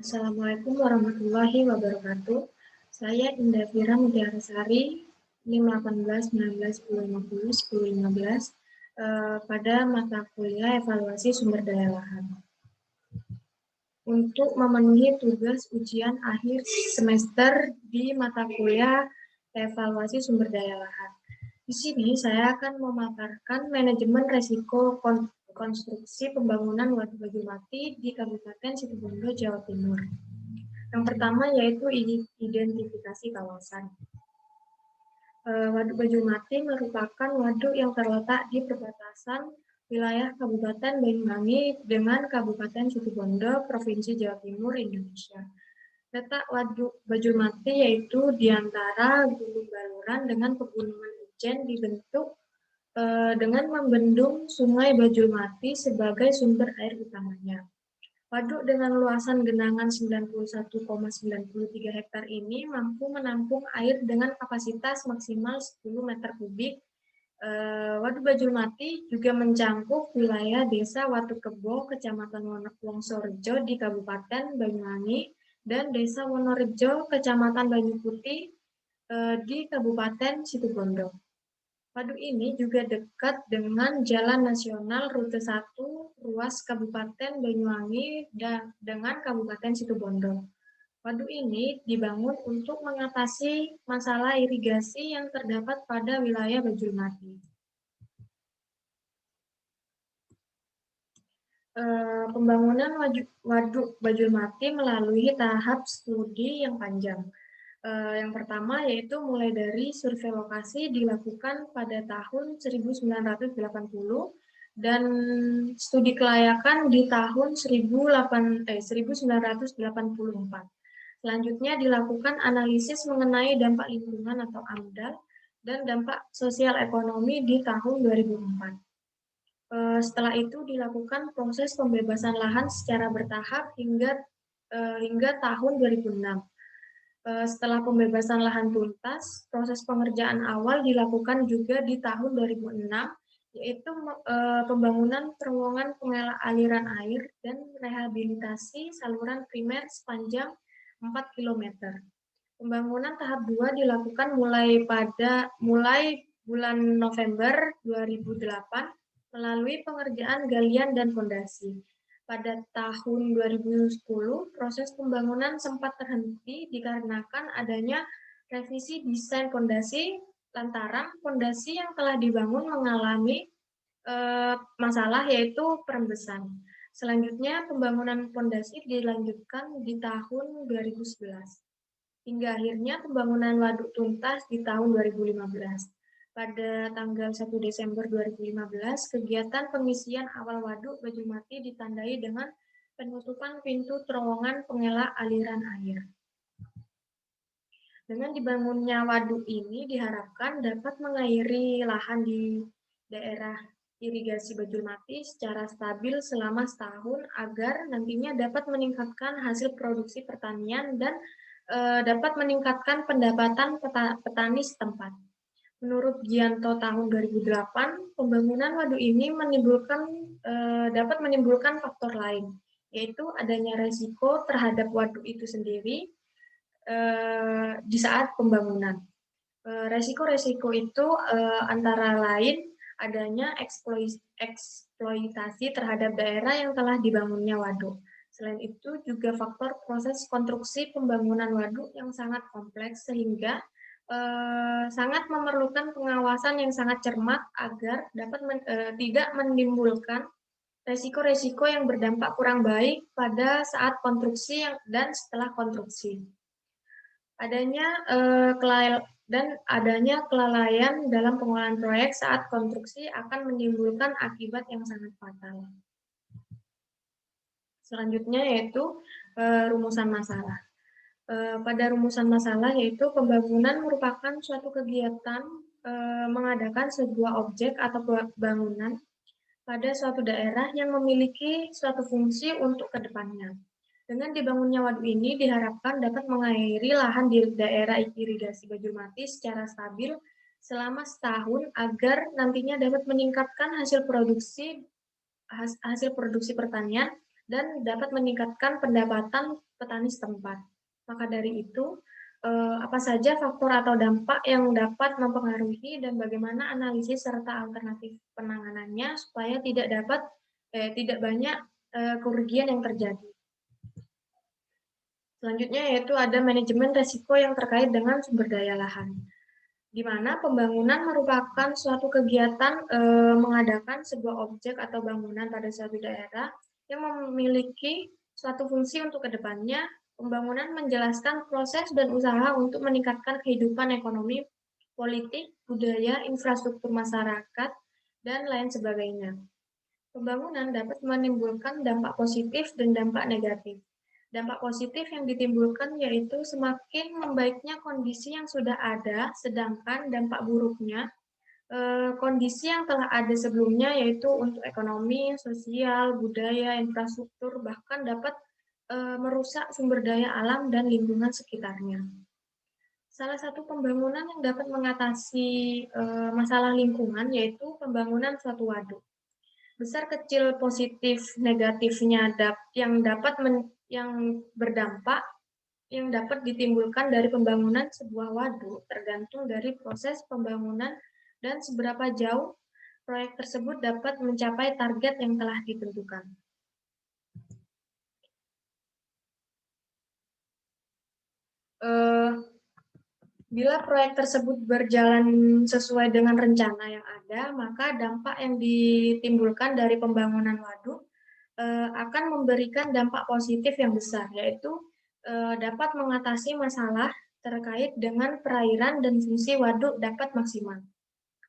Assalamualaikum warahmatullahi wabarakatuh. Saya Indah Fira Mutiarasari, NIM 18 19 10 50 10 15 pada mata kuliah evaluasi sumber daya lahan. Untuk memenuhi tugas ujian akhir semester di mata kuliah evaluasi sumber daya lahan. Di sini saya akan memaparkan manajemen resiko konstruksi pembangunan waduk Baju Mati di Kabupaten Situbondo, Jawa Timur. Yang pertama yaitu identifikasi kawasan. Waduk Baju Mati merupakan waduk yang terletak di perbatasan wilayah Kabupaten Banyuwangi dengan Kabupaten Situbondo, Provinsi Jawa Timur, Indonesia. Letak Waduk Baju Mati yaitu di antara Gunung Baluran dengan Pegunungan Ijen dibentuk dengan membendung Sungai Baju Mati sebagai sumber air utamanya. Waduk dengan luasan genangan 91,93 hektar ini mampu menampung air dengan kapasitas maksimal 10 meter kubik. Waduk Baju Mati juga mencangkup wilayah Desa Watu Kebo, Kecamatan Wongsorejo di Kabupaten Banyuwangi, dan Desa Wonorejo, Kecamatan Banyu Putih di Kabupaten Situbondo. Waduk ini juga dekat dengan Jalan Nasional Rute 1 ruas Kabupaten Banyuwangi dan dengan Kabupaten Situbondo. Waduk ini dibangun untuk mengatasi masalah irigasi yang terdapat pada wilayah Baju Mati. Pembangunan Waduk Baju Mati melalui tahap studi yang panjang. Yang pertama yaitu mulai dari survei lokasi dilakukan pada tahun 1980 dan studi kelayakan di tahun 1984. Selanjutnya dilakukan analisis mengenai dampak lingkungan atau AMDAL dan dampak sosial ekonomi di tahun 2004. Setelah itu dilakukan proses pembebasan lahan secara bertahap hingga tahun 2006. Setelah pembebasan lahan tuntas, proses pengerjaan awal dilakukan juga di tahun 2006, yaitu pembangunan terowongan pengelak aliran air dan rehabilitasi saluran primer sepanjang 4 km. Pembangunan tahap 2 dilakukan mulai bulan November 2008 melalui pengerjaan galian dan fondasi. Pada tahun 2010, proses pembangunan sempat terhenti dikarenakan adanya revisi desain fondasi lantaran fondasi yang telah dibangun mengalami masalah yaitu perembesan. Selanjutnya, pembangunan fondasi dilanjutkan di tahun 2011. Hingga akhirnya pembangunan waduk tuntas di tahun 2015. Pada tanggal 1 Desember 2015, kegiatan pengisian awal waduk Baju Mati ditandai dengan penutupan pintu terowongan pengelak aliran air. Dengan dibangunnya waduk ini diharapkan dapat mengairi lahan di daerah irigasi Baju Mati secara stabil selama setahun agar nantinya dapat meningkatkan hasil produksi pertanian dan dapat meningkatkan pendapatan petani setempat. Menurut Gianto tahun 2008, pembangunan waduk ini dapat menimbulkan faktor lain, yaitu adanya resiko terhadap waduk itu sendiri di saat pembangunan. Resiko-resiko itu antara lain adanya eksploitasi terhadap daerah yang telah dibangunnya waduk. Selain itu juga faktor proses konstruksi pembangunan waduk yang sangat kompleks sehingga sangat memerlukan pengawasan yang sangat cermat agar dapat tidak menimbulkan resiko-resiko yang berdampak kurang baik pada saat konstruksi dan setelah konstruksi. Adanya kelalaian dalam pengolahan proyek saat konstruksi akan menimbulkan akibat yang sangat fatal. Selanjutnya yaitu rumusan masalah. Pada rumusan masalah yaitu pembangunan merupakan suatu kegiatan mengadakan sebuah objek atau bangunan pada suatu daerah yang memiliki suatu fungsi untuk kedepannya. Dengan dibangunnya waduk ini diharapkan dapat mengairi lahan di daerah irigasi Baju Mati secara stabil selama setahun agar nantinya dapat meningkatkan hasil produksi pertanian dan dapat meningkatkan pendapatan petani setempat. Maka dari itu, apa saja faktor atau dampak yang dapat mempengaruhi dan bagaimana analisis serta alternatif penanganannya supaya tidak banyak kerugian yang terjadi. Selanjutnya yaitu ada manajemen resiko yang terkait dengan sumber daya lahan, di mana pembangunan merupakan suatu kegiatan mengadakan sebuah objek atau bangunan pada suatu daerah yang memiliki suatu fungsi untuk kedepannya. Pembangunan menjelaskan proses dan usaha untuk meningkatkan kehidupan ekonomi, politik, budaya, infrastruktur masyarakat, dan lain sebagainya. Pembangunan dapat menimbulkan dampak positif dan dampak negatif. Dampak positif yang ditimbulkan yaitu semakin membaiknya kondisi yang sudah ada, sedangkan dampak buruknya kondisi yang telah ada sebelumnya yaitu untuk ekonomi, sosial, budaya, infrastruktur, bahkan dapat merusak sumber daya alam dan lingkungan sekitarnya. Salah satu pembangunan yang dapat mengatasi masalah lingkungan yaitu pembangunan suatu waduk. Besar kecil positif negatifnya yang berdampak yang dapat ditimbulkan dari pembangunan sebuah waduk tergantung dari proses pembangunan dan seberapa jauh proyek tersebut dapat mencapai target yang telah ditentukan. Bila proyek tersebut berjalan sesuai dengan rencana yang ada, maka dampak yang ditimbulkan dari pembangunan waduk akan memberikan dampak positif yang besar, yaitu dapat mengatasi masalah terkait dengan perairan dan fungsi waduk dapat maksimal.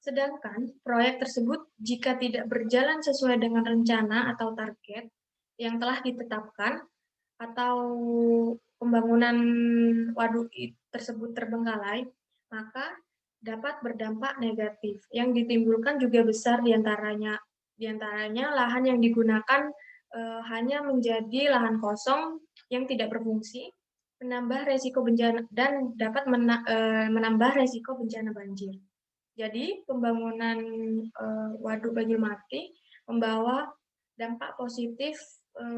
Sedangkan proyek tersebut jika tidak berjalan sesuai dengan rencana atau target yang telah ditetapkan atau pembangunan waduk tersebut terbengkalai, maka dapat berdampak negatif. Yang ditimbulkan juga besar diantaranya lahan yang digunakan hanya menjadi lahan kosong yang tidak berfungsi, menambah resiko bencana dan dapat menambah resiko bencana banjir. Jadi pembangunan waduk Banyumati membawa dampak positif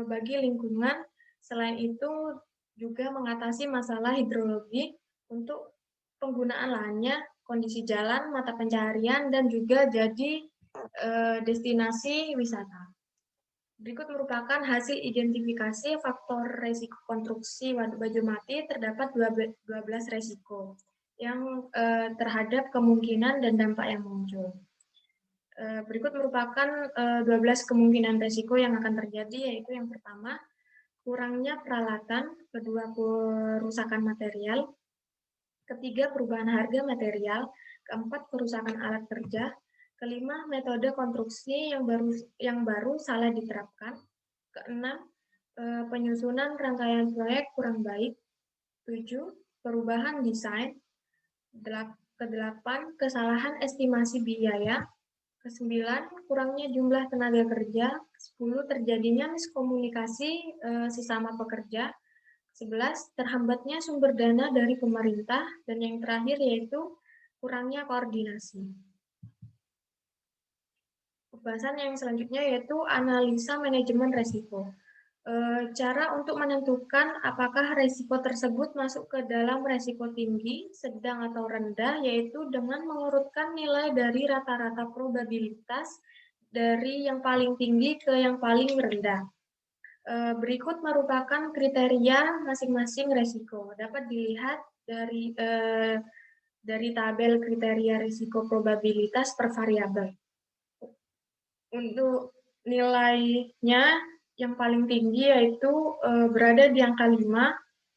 bagi lingkungan. Selain itu juga mengatasi masalah hidrologi untuk penggunaan lahannya, kondisi jalan, mata pencaharian, dan juga jadi destinasi wisata. Berikut merupakan hasil identifikasi faktor resiko konstruksi waduk Banyumati. Terdapat 12 resiko yang terhadap kemungkinan dan dampak yang muncul. Berikut merupakan 12 kemungkinan resiko yang akan terjadi, yaitu yang pertama, kurangnya peralatan, kedua, kerusakan material, ketiga, perubahan harga material, keempat, kerusakan alat kerja, kelima, metode konstruksi yang baru salah diterapkan, keenam, penyusunan rangkaian proyek kurang baik, 7, perubahan desain, kedelapan, kesalahan estimasi biaya, kesembilan, kurangnya jumlah tenaga kerja, 10, terjadinya miskomunikasi sesama pekerja, 11, terhambatnya sumber dana dari pemerintah, dan yang terakhir yaitu kurangnya koordinasi. Pembahasan yang selanjutnya yaitu analisa manajemen resiko. Cara untuk menentukan apakah resiko tersebut masuk ke dalam resiko tinggi, sedang, atau rendah, yaitu dengan mengurutkan nilai dari rata-rata probabilitas dari yang paling tinggi ke yang paling rendah. Berikut merupakan kriteria masing-masing resiko. Dapat dilihat dari tabel kriteria risiko probabilitas per variabel. Untuk nilainya yang paling tinggi yaitu berada di angka 5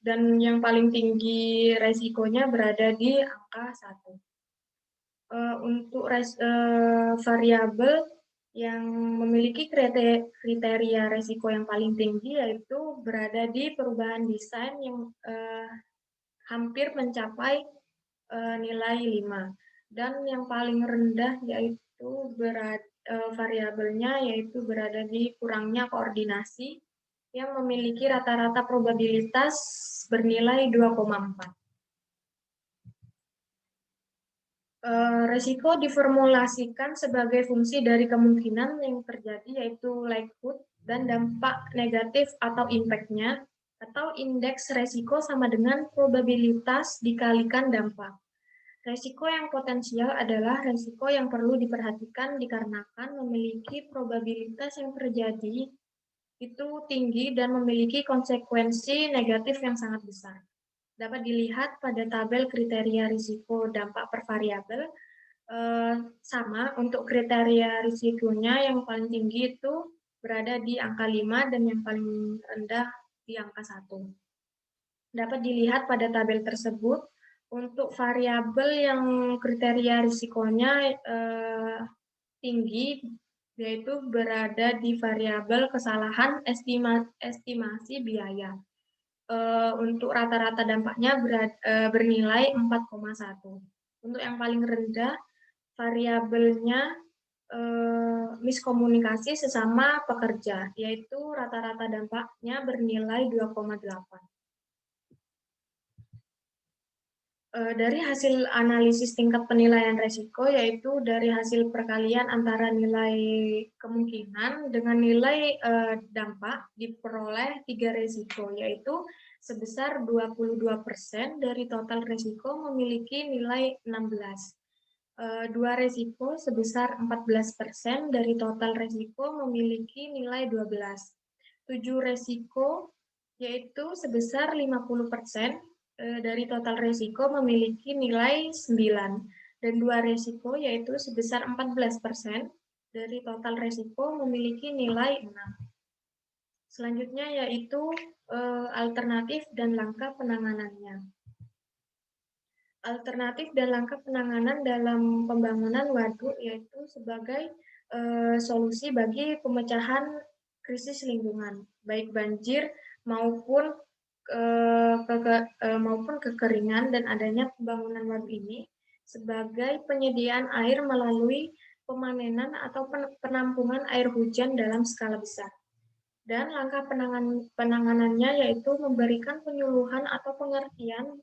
dan yang paling tinggi resikonya berada di angka 1. Untuk variabel yang memiliki kriteria resiko yang paling tinggi yaitu berada di perubahan desain yang hampir mencapai nilai 5. Dan yang paling rendah yaitu variabelnya yaitu berada di kurangnya koordinasi yang memiliki rata-rata probabilitas bernilai 2,4. Resiko diformulasikan sebagai fungsi dari kemungkinan yang terjadi yaitu likelihood dan dampak negatif atau impact-nya, atau indeks resiko sama dengan probabilitas dikalikan dampak. Resiko yang potensial adalah resiko yang perlu diperhatikan dikarenakan memiliki probabilitas yang terjadi itu tinggi dan memiliki konsekuensi negatif yang sangat besar. Dapat dilihat pada tabel kriteria risiko dampak per variabel. Sama untuk kriteria risikonya yang paling tinggi itu berada di angka 5 dan yang paling rendah di angka 1. Dapat dilihat pada tabel tersebut untuk variabel yang kriteria risikonya tinggi, yaitu berada di variabel kesalahan estimasi biaya. Untuk rata-rata dampaknya bernilai 4,1. Untuk yang paling rendah, variabelnya miskomunikasi sesama pekerja, yaitu rata-rata dampaknya bernilai 2,8. Dari hasil analisis tingkat penilaian resiko, yaitu dari hasil perkalian antara nilai kemungkinan dengan nilai dampak diperoleh 3 resiko, yaitu sebesar 22% dari total resiko memiliki nilai 16. 2 resiko sebesar 14% dari total resiko memiliki nilai 12. 7 resiko yaitu sebesar 50% dari total resiko memiliki nilai 9, dan 2 resiko yaitu sebesar 14% dari total resiko memiliki nilai 6. Selanjutnya yaitu alternatif dan langkah penanganannya. Alternatif dan langkah penanganan dalam pembangunan waduk yaitu sebagai solusi bagi pemecahan krisis lingkungan, baik banjir maupun maupun kekeringan, dan adanya pembangunan waduk ini sebagai penyediaan air melalui pemanenan atau penampungan air hujan dalam skala besar. Dan langkah penanganannya yaitu memberikan penyuluhan atau pengertian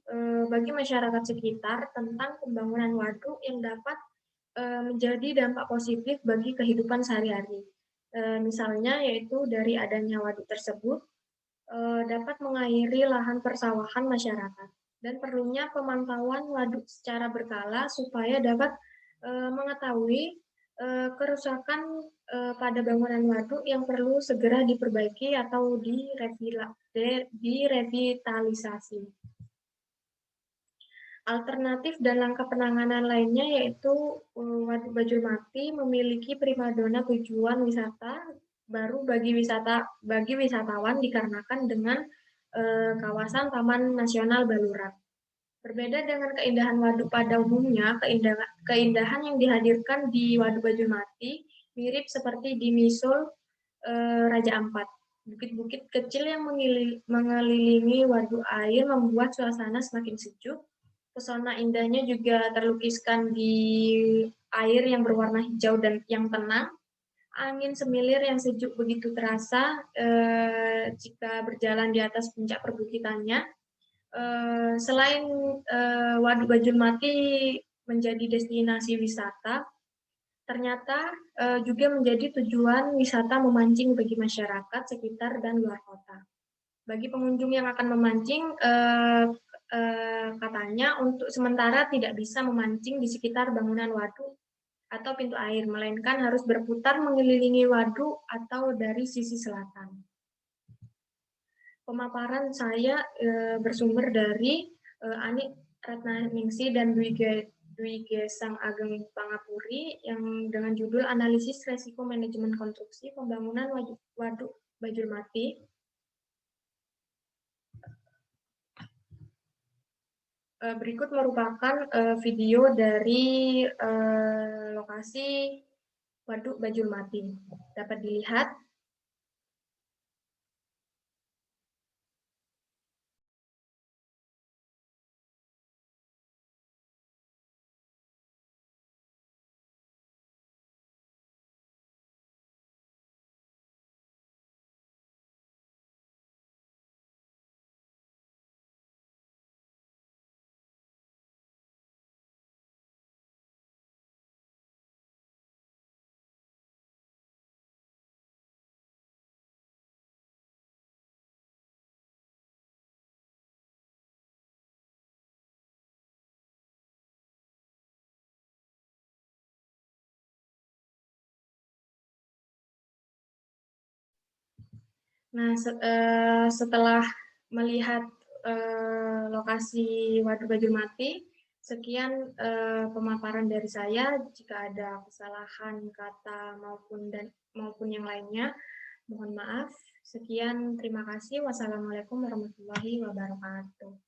bagi masyarakat sekitar tentang pembangunan waduk yang dapat menjadi dampak positif bagi kehidupan sehari-hari. Misalnya yaitu dari adanya waduk tersebut dapat mengairi lahan persawahan masyarakat, dan perlunya pemantauan waduk secara berkala supaya dapat mengetahui kerusakan pada bangunan waduk yang perlu segera diperbaiki atau direvitalisasi. Alternatif dan langkah penanganan lainnya yaitu Waduk Bajulmati memiliki primadona tujuan wisata baru bagi wisatawan dikarenakan dengan kawasan Taman Nasional Baluran. Berbeda dengan keindahan waduk pada umumnya, keindahan yang dihadirkan di Waduk Bajulmati mirip seperti di Misol Raja Ampat. Bukit-bukit kecil yang mengelilingi waduk air membuat suasana semakin sejuk. Pesona indahnya juga terlukiskan di air yang berwarna hijau dan yang tenang. Angin semilir yang sejuk begitu terasa jika berjalan di atas puncak perbukitannya. Selain Waduk Bajulmati menjadi destinasi wisata, ternyata juga menjadi tujuan wisata memancing bagi masyarakat sekitar dan luar kota. Bagi pengunjung yang akan memancing, katanya untuk sementara tidak bisa memancing di sekitar bangunan waduk atau pintu air, melainkan harus berputar mengelilingi waduk atau dari sisi selatan. Pemaparan saya bersumber dari Ani Ratnaningsi dan Dwi Gesang Ageng Pangapuri yang dengan judul Analisis Resiko Manajemen Konstruksi Pembangunan Waduk Bajulmati. Berikut merupakan video dari lokasi Waduk Bajulmati. Dapat dilihat Nah, setelah melihat lokasi Waduk Gajah Mati, sekian pemaparan dari saya. Jika ada kesalahan kata maupun yang lainnya, mohon maaf. Sekian, terima kasih. Wassalamualaikum warahmatullahi wabarakatuh.